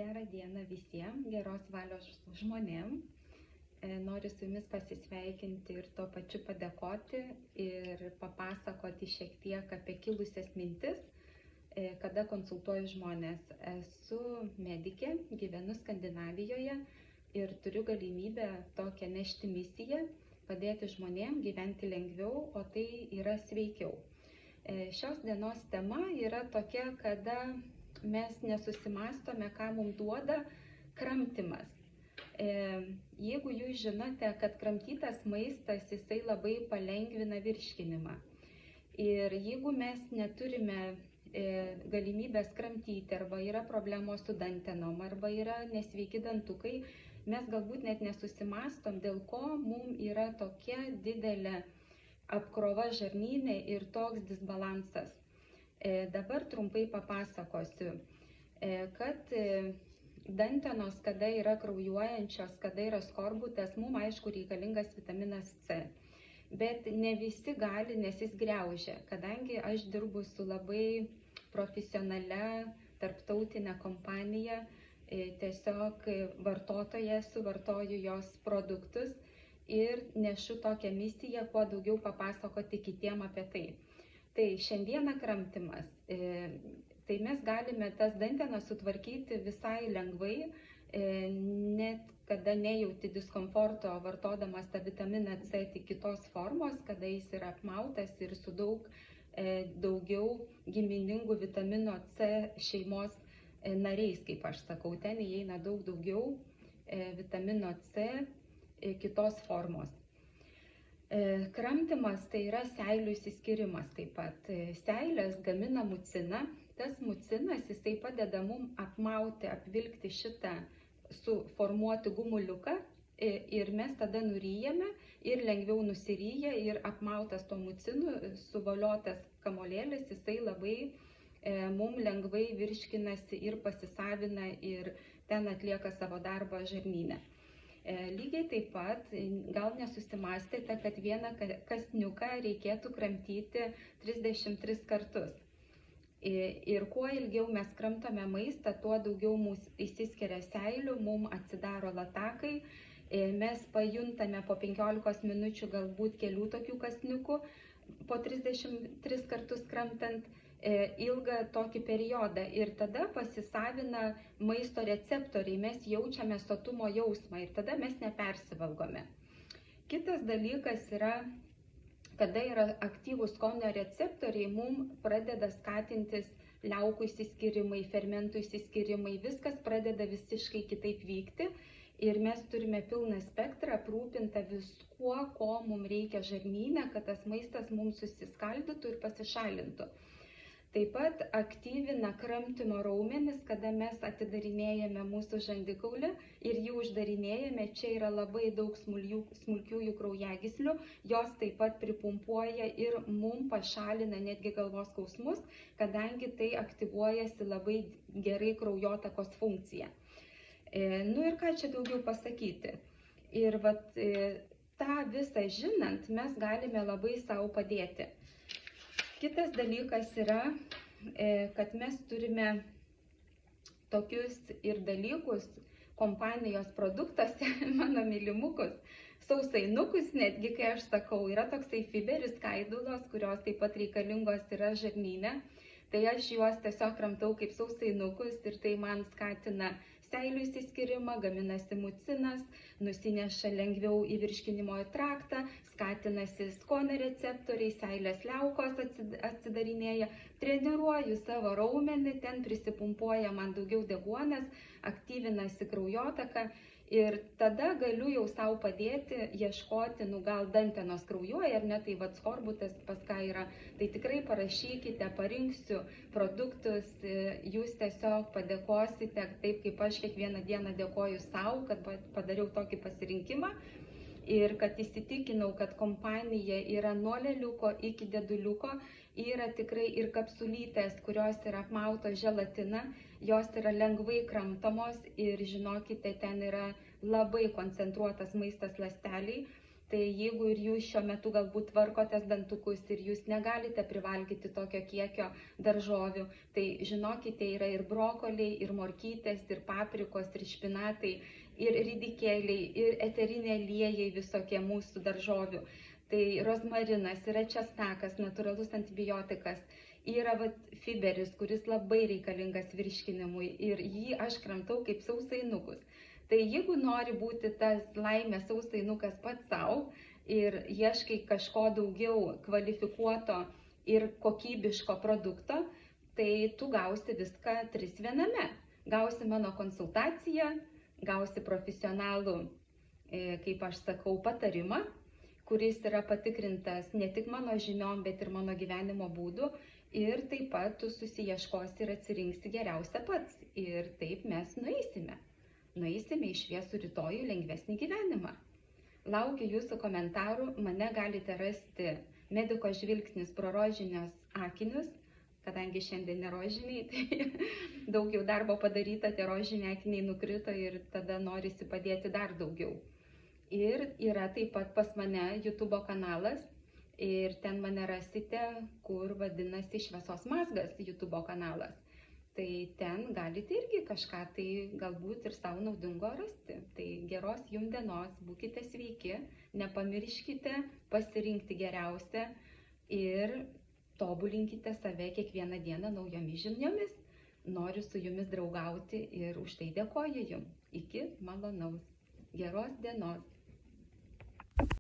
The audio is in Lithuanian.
Gerą dieną visiems, geros valios žmonėm. Noriu su jumis pasisveikinti ir tuo pačiu padėkoti ir papasakoti šiek tiek apie kilusias mintis, kada konsultuoju žmonės. Esu medikė, gyvenu Skandinavijoje ir turiu galimybę tokią nešti misiją, padėti žmonėm gyventi lengviau, o tai yra sveikiau. Šios dienos tema yra tokia, kada mes nesusimastome, ką mums duoda kramtymas. Jeigu jūs žinote, kad kramtytas maistas, jisai labai palengvina virškinimą. Ir jeigu mes neturime galimybės kramtyti, arba yra problemos su dantenom, arba yra nesveiki dantukai, mes galbūt net nesusimastom, dėl ko mums yra tokia didelė apkrova žarnyne ir toks disbalansas. Dabar trumpai papasakosiu, kad dantenos, kada yra kraujuojančios, kada yra skorbutas, mums aišku reikalingas vitaminas C. Bet ne visi gali, nes jis griaužia, kadangi aš dirbu su labai profesionalia tarptautinė kompanija, tiesiog vartotoja, suvartoju jos produktus ir nešu tokią misiją, kuo daugiau papasakoti kitiem apie tai. Tai šiandieną kramtymas. Tai mes galime tas dantenas sutvarkyti visai lengvai, net kada nejauti diskomforto vartodamas tą vitaminą C tik kitos formos, kada jis yra apmautas ir su daugiau giminingų vitamino C šeimos nariais, kaip aš sakau, ten įeina daug daugiau vitamino C kitos formos. Kramtymas tai yra seilių išsiskyrimas taip pat. Seilės gamina muciną. Tas mucinas, jisai padeda mums apmauti, apvilkti šitą, suformuoti gumuliuką ir mes tada nuryjame ir lengviau nusiryja ir apmautas tuo mucinu, suvoliotas kamolėlis, jisai labai mums lengvai virškinasi ir pasisavina ir ten atlieka savo darbą žarnyne. Lygiai taip pat, gal nesusimastėte, kad vieną kąsniuką reikėtų kramtyti 33 kartus. Ir kuo ilgiau mes kramtome maistą, tuo daugiau mūsų išsiskiria seilių, mums atsidaro latakai, mes pajuntame po 15 minučių galbūt kelių tokių kąsniukų, po 33 kartus kramtant ilgą tokį periodą ir tada pasisavina maisto receptoriai, mes jaučiame sotumo jausmą ir tada mes nepersivalgome. Kitas dalykas yra, kada yra aktyvūs skonio receptoriai, mums pradeda skatintis liaukų išsiskyrimai, fermentų išsiskyrimai, viskas pradeda visiškai kitaip vykti ir mes turime pilną spektrą aprūpintą viskuo, ko mums reikia žarnyne, kad tas maistas mums susiskaldytų ir pasišalintų. Taip pat aktyvina kramtymo raumenis, kada mes atidarinėjame mūsų žandikaulį ir jį uždarinėjame, čia yra labai daug smulkiųjų kraujagyslių, jos taip pat pripumpuoja ir mums pašalina netgi galvos skausmus, kadangi tai aktyvuojasi labai gerai kraujotakos funkcija. Nu ir ką čia daugiau pasakyti. Ir tą visą žinant, mes galime labai savo padėti. Kitas dalykas yra, kad mes turime tokius ir dalykus kompanijos produktuose, mano mylimukus, sausainukus, netgi kai aš sakau, yra toksai fiberis skaidulos, kurios taip pat reikalingos yra žarnyne, tai aš juos tiesiog kramtau kaip sausainukus ir tai man skatina seilių išsiskyrimą, gaminasi mucinas, nusineša lengviau į virškinimo traktą, skatinasi skonio receptoriai, seilės liaukos atsidarinėja, treniruoju savo raumenį, ten prisipumpuoja man daugiau deguonies, aktyvinasi kraujotaka ir tada galiu jau savo padėti, ieškoti, gal dantenos kraujuoja ar ne, tai skorbutas pas ką yra, tai tikrai parašykite, parinksiu produktus, jūs tiesiog padėkosite, taip kaip aš kiekvieną dieną dėkoju savo, kad padariau tokį pasirinkimą ir kad įsitikinau, kad kompanija yra nuo lėliuko iki dėduliuko, yra tikrai ir kapsulytės, kurios yra apmautos želatina, jos yra lengvai kramtomos ir žinokite, ten yra labai koncentruotas maistas ląsteliai, Tai jeigu ir jūs šiuo metu galbūt tvarkotės dantukus ir jūs negalite privalgyti tokio kiekio daržovių, tai žinokite, yra ir brokoliai, ir morkytės, ir paprikos, ir špinatai, ir ridikėliai, ir eteriniai aliejai visokie mūsų daržovių. Tai rozmarinas, yra česnakas, natūralus antibiotikas, yra fiberis, kuris labai reikalingas virškinimui ir jį aš kramtau kaip sausainukus. Tai jeigu nori būti tas laimės sausainukas pats savo ir ieškai kažko daugiau kvalifikuoto ir kokybiško produkto, tai tu gausi viską 3 viename. Gausi mano konsultaciją, gausi profesionalų, kaip aš sakau, patarimą, kuris yra patikrintas ne tik mano žiniom, bet ir mano gyvenimo būdu. Ir taip pat tu susiieškosi ir atsirinksi geriausią pats. Ir taip mes nueisime į šviesų rytojų, lengvesnį gyvenimą. Laukiu jūsų komentarų, mane galite rasti Mediko žvilgsnis pro rožinius akinius, kadangi šiandien nerožiniai, tai daug jau darbo padaryta, tie rožiniai akiniai nukrito ir tada norisi padėti dar daugiau. Ir yra taip pat pas mane YouTube kanalas ir ten mane rasite, kur vadinasi Šviesos mazgas YouTube kanalas. Tai ten galite irgi kažką tai galbūt ir savo naudingo rasti. Tai geros jums dienos, būkite sveiki, nepamirškite pasirinkti geriausią ir tobulinkite save kiekvieną dieną naujomis žiniomis. Noriu su jumis draugauti ir už tai dėkoju jums. Iki malonaus. Geros dienos.